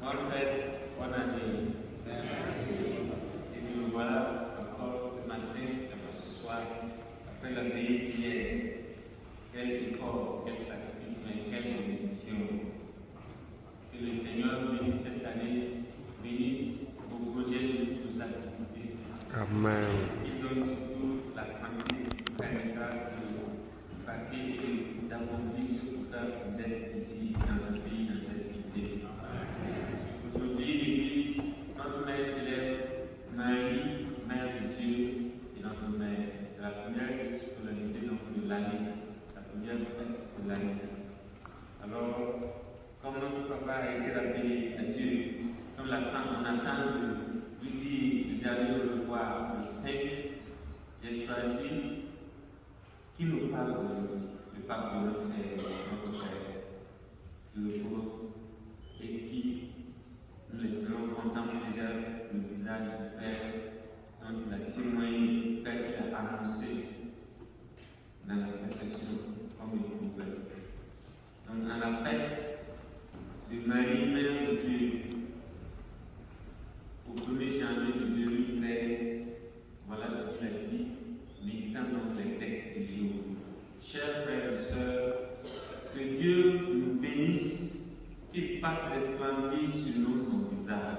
Bonne fête, bonne année. Merci. Et nous voilà encore ce matin, ce soir, après la veillée d'hier. Quel effort, quel sacrifice, mais quelle bénédiction. Que le Seigneur bénisse cette année, bénisse vos projets, bénisse vos activités. Amen. Il donne surtout la santé qui permettra de vaquer et d'accomplir ce pourquoi vous êtes ici, dans ce pays, dans cette cité. Aujourd'hui, l'Église, notre mère célèbre Marie, Mère de Dieu et notre mère. C'est la première solennité de l'année, la première fête de l'année. Alors, comme notre papa a été rappelé à Dieu, on attend de lui dire d'aller le revoir le 5, j'ai choisi qui nous parle aujourd'hui. Le pape de c'est notre frère qui le pose et qui, nous l'espérons, contemple déjà le visage du Père dont il a témoigné, le Père qu'il a annoncé dans la perfection comme il pouvait. Donc, à la fête de Marie, Mère de Dieu, au 1er janvier de 2013, voilà ce qu'il a dit, méditant donc les textes du jour. Chers frères et sœurs, que Dieu nous bénisse, qu'il fasse resplendir sur nous son visage.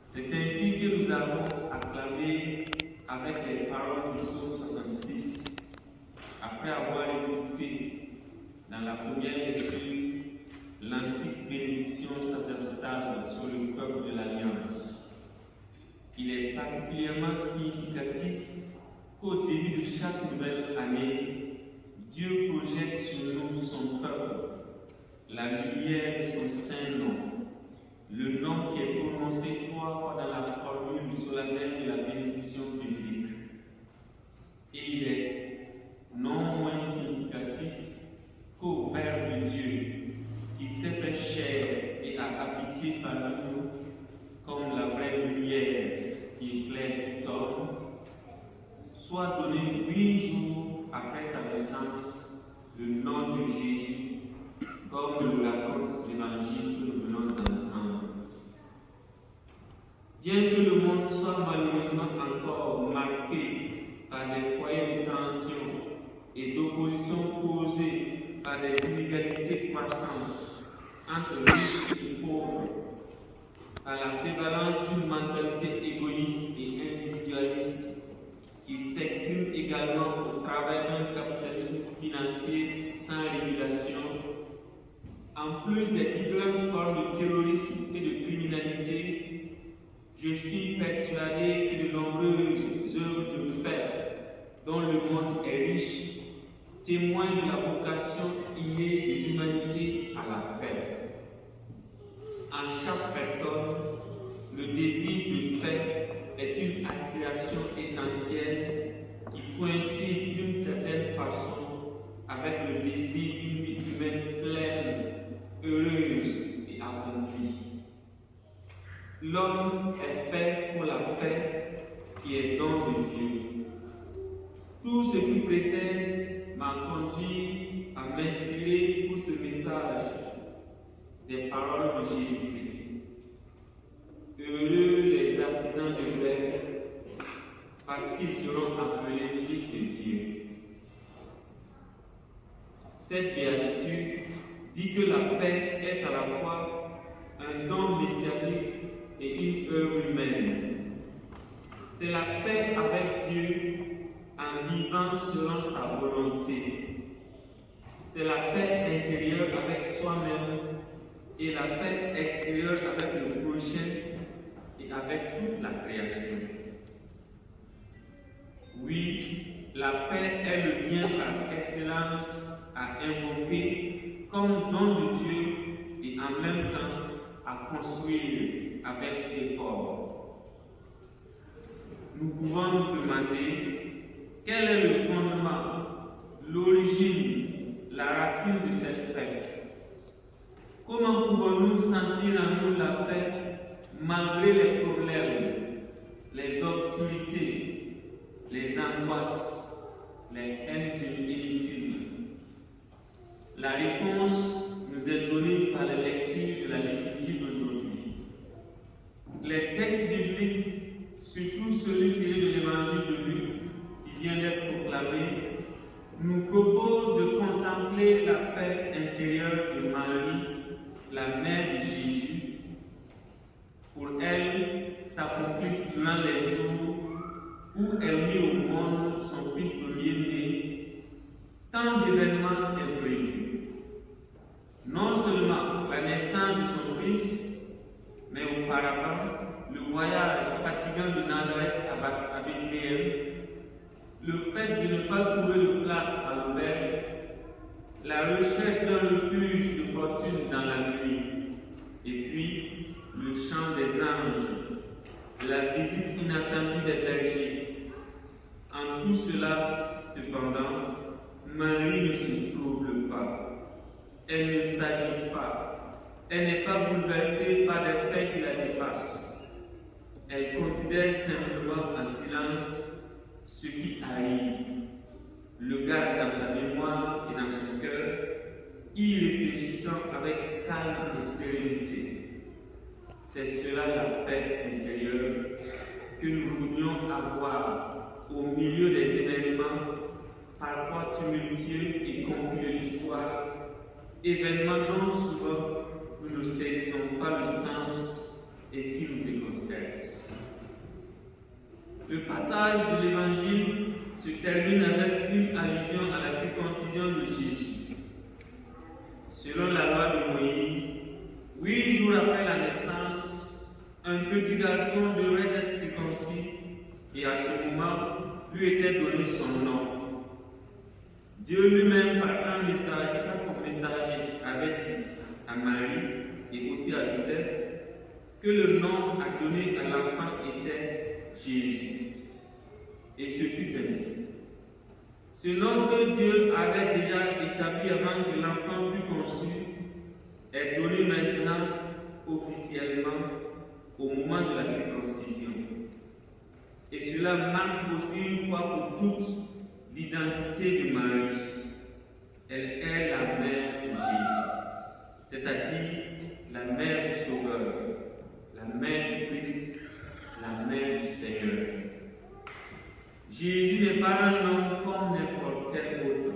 C'est ainsi que nous avons acclamé avec les paroles du psaume 66, après avoir écouté dans la première lecture l'antique bénédiction sacerdotale sur le peuple de l'Alliance. Il est particulièrement significatif qu'au début de chaque nouvelle année, Dieu projette sur nous son peuple, la lumière de son saint nom, le nom qui est prononcé 3 fois dans la formule solennelle de la bénédiction biblique. Et il est non moins significatif qu'au Père de Dieu, qui s'est fait chair et a habité parmi nous comme la vraie lumière qui éclaire tout homme, soit donné 8 jours après sa naissance le nom de Jésus, comme nous raconte l'Évangile que nous venons d'entendre. Bien que le monde soit malheureusement encore marqué par des foyers de tension et d'opposition causés par des inégalités croissantes entre riches et pauvres, par la prévalence d'une mentalité égoïste et individualiste qui s'exprime également au travers d'un capitalisme financier sans régulation, en plus des différentes formes de terrorisme et de criminalité, je suis persuadé que de nombreuses œuvres de paix dont le monde est riche témoignent de la vocation innée de l'humanité à la paix. En chaque personne, le désir de paix est une aspiration essentielle qui coïncide d'une certaine façon avec le désir d'une vie humaine pleine, heureuse et accomplie. L'homme est fait pour la paix qui est don de Dieu. Tout ce qui précède m'a conduit à m'inspirer pour ce message des paroles de Jésus-Christ. Heureux les artisans de paix, parce qu'ils seront appelés fils de Dieu. Cette béatitude dit que la paix est à la fois un don messianique et une œuvre humaine. C'est la paix avec Dieu en vivant selon sa volonté. C'est la paix intérieure avec soi-même et la paix extérieure avec le prochain et avec toute la création. Oui, la paix est le bien par excellence à invoquer comme don de Dieu et en même temps à construire avec effort. Nous pouvons nous demander quel est le fondement, l'origine, la racine de cette paix. Comment pouvons-nous sentir en nous la paix malgré les problèmes, les obscurités, les angoisses, les haines inutiles? La réponse nous est donnée par la lecture paix intérieure de Marie, la mère de Jésus, pour elle, s'accomplisse durant les jours où elle mit au monde son fils premier-né, tant d'événements imprévus. Non seulement la naissance de son fils, mais auparavant, le voyage fatigant de Nazareth à Bethléem, le fait de ne pas trouver de place à l'auberge, la recherche d'un refuge de fortune dans la nuit, et puis le chant des anges, la visite inattendue des bergers. En tout cela, cependant, Marie ne se trouble pas. Elle ne s'agite pas. Elle n'est pas bouleversée par des faits qui la dépassent. Elle considère simplement en silence ce qui arrive, le garde dans sa mémoire et dans son cœur, y réfléchissant avec calme et sérénité. C'est cela la paix intérieure que nous voulions avoir au milieu des événements parfois tumultueux et confus de l'histoire, événements dont souvent nous ne saisissons pas le sens et qui nous déconcertent. Le passage de l'Évangile se termine avec une allusion à la circoncision de Jésus. Selon la loi de Moïse, 8 jours après la naissance, un petit garçon devrait être circoncis et à ce moment lui était donné son nom. Dieu lui-même, par son messager, avait dit à Marie et aussi à Joseph que le nom à donner à l'enfant était Jésus. Et ce fut ainsi. Ce nom que Dieu avait déjà établi avant que l'enfant fût conçu est donné maintenant officiellement au moment de la circoncision. Et cela marque aussi une fois pour toutes l'identité de Marie. Elle est la mère de Jésus, c'est-à-dire la mère du Sauveur, la mère du Christ, la mère du Seigneur. Jésus n'est pas un homme comme n'importe quel autre,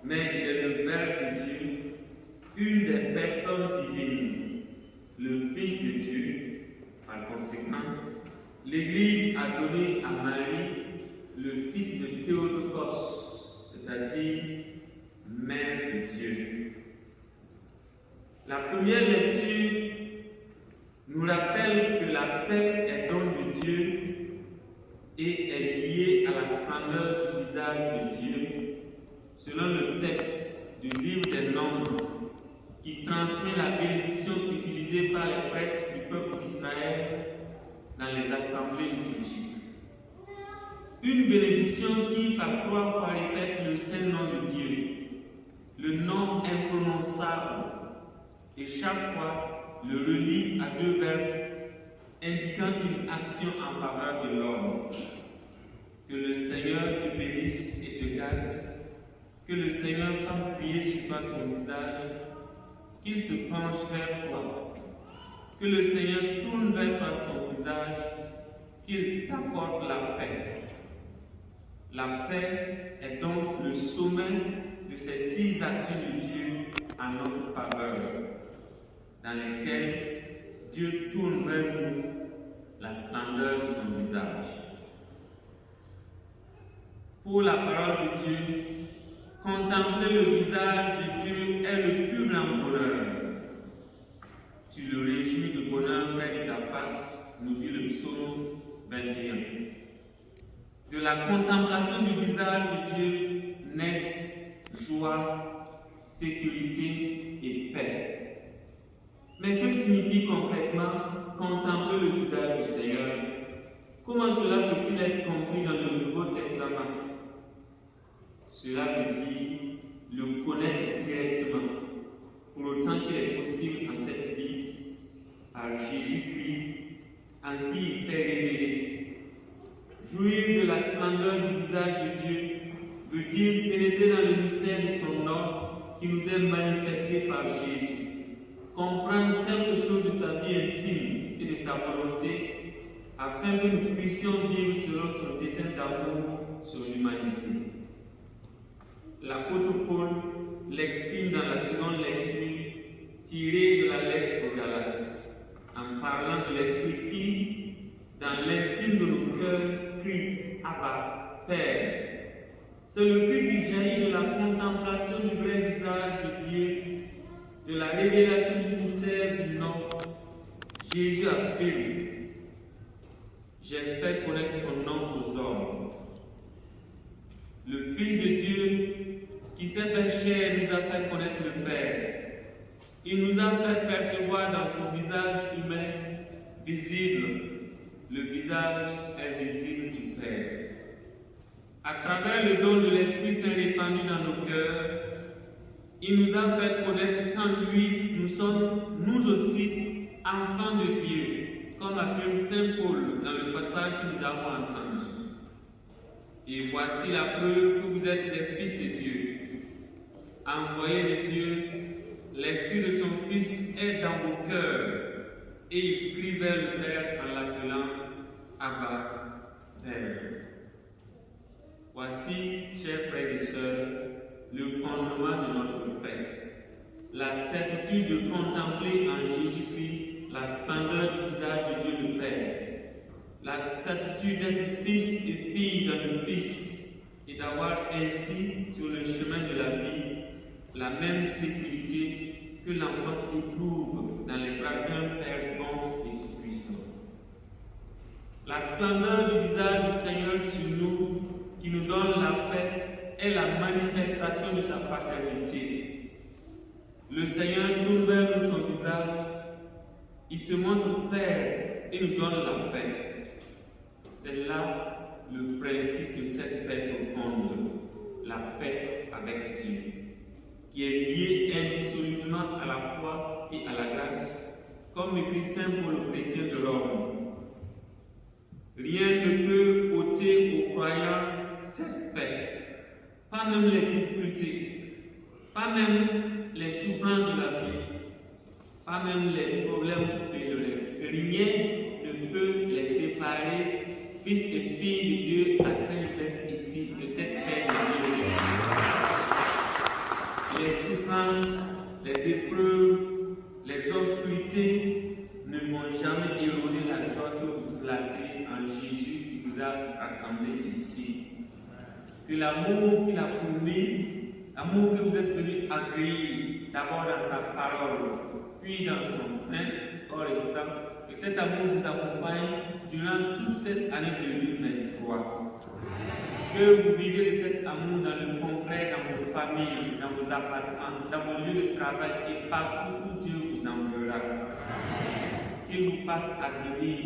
mais il est le Verbe de Dieu, une des personnes divines, le Fils de Dieu. Par conséquent, l'Église a donné à Marie le titre de Théotokos, c'est-à-dire Mère de Dieu. La première lecture nous rappelle que la paix est don de Dieu et est liée à la splendeur du visage de Dieu, selon le texte du livre des Nombres, qui transmet la bénédiction utilisée par les prêtres du peuple d'Israël dans les assemblées liturgiques. Une bénédiction qui, par 3 fois, répète le saint nom de Dieu, le nom imprononçable, et chaque fois le relie à 2 verbes indiquant une action en faveur de l'homme. Que le Seigneur te bénisse et te garde, que le Seigneur fasse briller sur toi son visage, qu'il se penche vers toi, que le Seigneur tourne vers toi son visage, qu'il t'apporte la paix. La paix est donc le sommet de ces 6 actions de Dieu en notre faveur, dans lesquelles Dieu tourne vers nous la splendeur de son visage. Pour la parole de Dieu, contempler le visage de Dieu est le plus grand bonheur. Tu le réjouis de bonheur près de ta face, nous dit le psaume 21. De la contemplation du visage de Dieu naissent joie, sécurité et paix. Mais que signifie concrètement contempler le visage du Seigneur? Comment cela peut-il être compris dans le Nouveau Testament? Cela veut dire le connaître directement, pour autant qu'il est possible en cette vie, par Jésus-Christ, en qui il s'est révélé. Jouir de la splendeur du visage de Dieu veut dire pénétrer dans le mystère de son nom qui nous est manifesté par Jésus. Comprendre quelque chose de sa vie intime et de sa volonté, afin que nous puissions vivre selon son dessein d'amour sur l'humanité. L'apôtre Paul l'exprime dans la seconde lecture tirée de la lettre aux Galates, en parlant de l'Esprit qui, dans l'intime de nos cœurs, crie « Abba, Père ». C'est le cri qui jaillit de la contemplation du vrai visage de Dieu, de la révélation du mystère du nom. Jésus affirme « J'ai fait connaître ton nom aux hommes ». Le Fils de Dieu qui s'est fait chair nous a fait connaître le Père. Il nous a fait percevoir dans son visage humain visible le visage invisible du Père. À travers le don de l'Esprit Saint répandu dans nos cœurs, il nous a fait connaître qu'en lui, nous sommes, nous aussi, enfants de Dieu, comme affirme Saint Paul dans le passage que nous avons entendu. Et voici la preuve que vous êtes les fils de Dieu. Envoyés de Dieu, l'Esprit de son Fils est dans vos cœurs et il crie vers le Père en l'appelant Abba, Père. Voici, chers frères et sœurs, le fondement de notre paix. La certitude de contempler en Jésus-Christ la splendeur du visage de Dieu le Père. La certitude d'être fils et fille d'un Fils et d'avoir ainsi, sur le chemin de la vie, la même sécurité que l'enfant éprouve dans les bras d'un Père bon et tout-puissant. La splendeur du visage du Seigneur sur nous, qui nous donne la paix, est la manifestation de sa paternité. Le Seigneur tourne vers nous son visage, il se montre Père et nous donne la paix. C'est là le principe de cette paix profonde, la paix avec Dieu, qui est liée indissolublement à la foi et à la grâce, comme écrit Saint Paul aux chrétiens de Rome. Rien ne peut ôter aux croyants cette paix, pas même les difficultés, pas même les souffrances de la vie, pas même les problèmes pénibles. Rien ne peut les séparer, fils et filles de Dieu, à Saint-Joseph ici, de cette paix de Dieu. Les souffrances, les épreuves, les obscurités ne vont jamais éroder la joie que vous placez en Jésus qui vous a rassemblés ici. Que l'amour qu'il a promis, l'amour que vous êtes venus accueillir, d'abord dans sa parole, puis dans son plein corps et sang, que cet amour vous accompagne durant toute cette année 2023. Que vous vivez de cet amour dans le concret, dans vos familles, dans vos appartements, dans vos lieux de travail et partout où Dieu vous enverra. Qu'il vous fasse advenir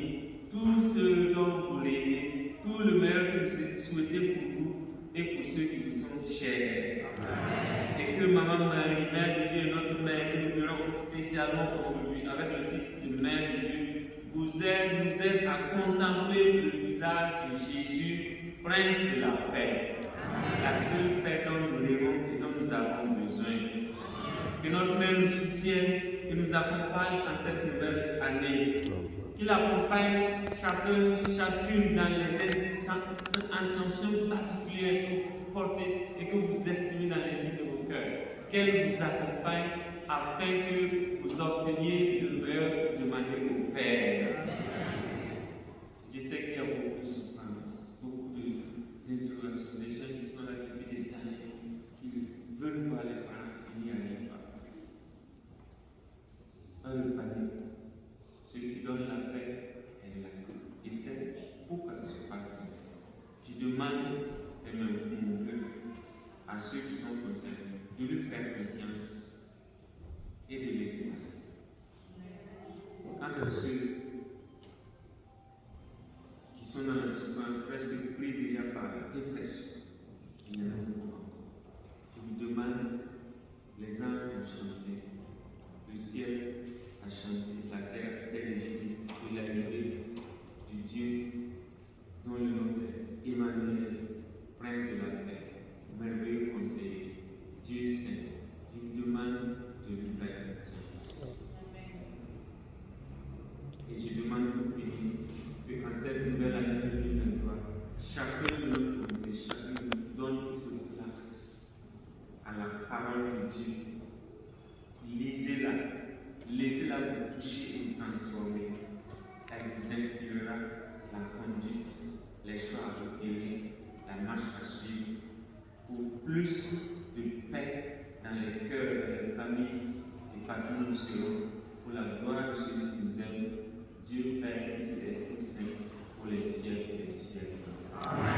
tout ce dont vous voulez, tout le meilleur que vous souhaitez pour vous et pour ceux qui vous sont chers. Et que Maman Marie, Mère de Dieu et notre Mère, que nous verrons spécialement aujourd'hui avec le titre de Mère de Dieu, nous aide à contempler le visage de Jésus, Prince de la paix. La seule paix dont nous rêvons et dont nous avons besoin. Que notre Mère nous soutienne et nous accompagne en cette nouvelle année. Qu'il accompagne chacune dans les intentions particulières que vous portez et que vous exprimez dans l'intime de vos cœurs. Qu'elle vous accompagne afin que vous obteniez le meilleur de manière au Père. Je sais qu'il y a beaucoup de souffrance, beaucoup d'interrogations, des gens qui sont là depuis des années, qui veulent voir les parents et n'y arrivent pas. Pas le panique. Ce qui donne la paix est la paix. Et c'est pourquoi ça se passe ainsi. Je demande, c'est même mon vœu, à ceux qui sont concernés, de lui faire confiance et de laisser aller. Quant à ceux qui sont dans la souffrance, presque pris déjà par la dépression, il y en a beaucoup. Je vous demande, les anges à chanter, le ciel à chanter, la terre s'est réjouie de la levée du Dieu dont le nom est Emmanuel, Prince de la paix, merveilleux conseiller, Dieu Saint. Je vous demande de lui faire confiance. Et je demande pour finir qu'en cette nouvelle année 2023, chacun de notre côté, chacun de nous donne plus de place à la parole de Dieu transformer. Elle vous inspirera la conduite, les choix à opérer, la marche à suivre pour plus de paix dans les cœurs, dans les familles et partout où nous serons, pour la gloire de celui qui nous aime, Dieu Père, Fils et Esprit Saint, pour les siècles et les siècles. Amen.